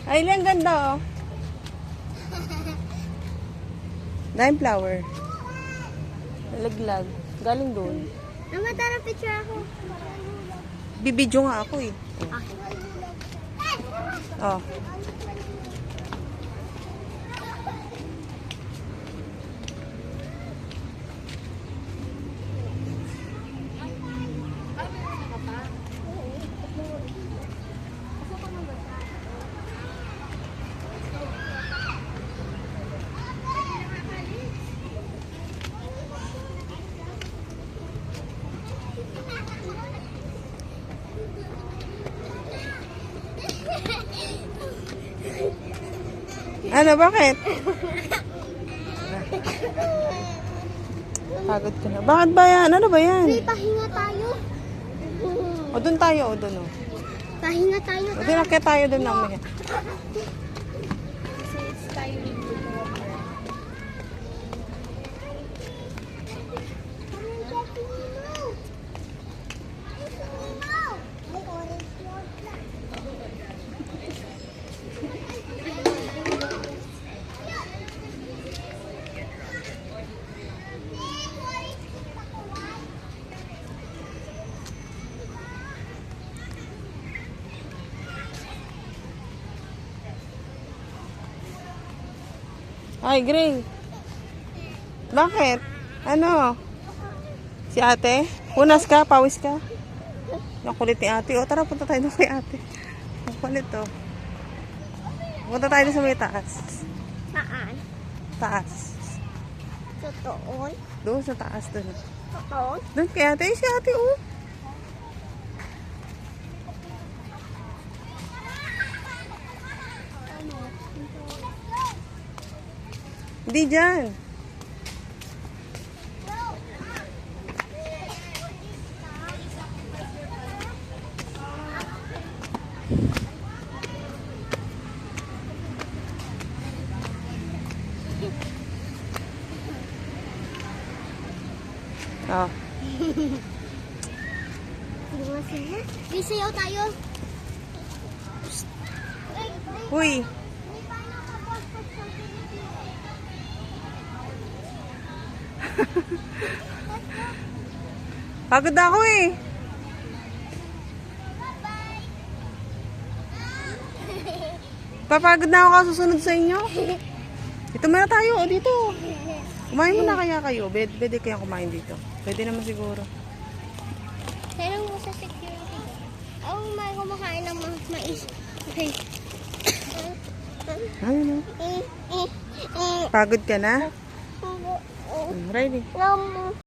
Ay, ang ganda oh. Dime flower. Nalaglag. Galing doon. Mama, tara picture ako. Bibidyo nga ako eh. Oh. Ano, bakit? Pagod ka na. Bakit ba yan? Ano ba yan? May pahinga tayo. O, doon tayo. O, doon o. Pahinga tayo. O, doon akit tayo doon naman. Ay, Gray. Bakit? Ano? Si ate? Punas ka? Pawis ka? Nakulit ni ate. O, tara, punta tayo doon kay ate. Nakulit to. Punta tayo doon sa may taas. Saan? Taas. Totoo? Doon sa taas doon. Totoo? Doon kay ate. Ay, si ate, oh. Hindi dyan. Oh. Isayaw tayo. Uy. Pagod ako eh. Papagod na ako kasusunod sa inyo. Dito muna tayo. O, dito. Kumain muna kaya kayo. Pwede kaya kumain dito. Pwede naman siguro. Tanong mo sa security. Ako may kumakain ng mais. Ano? Pagod ka na? Ready?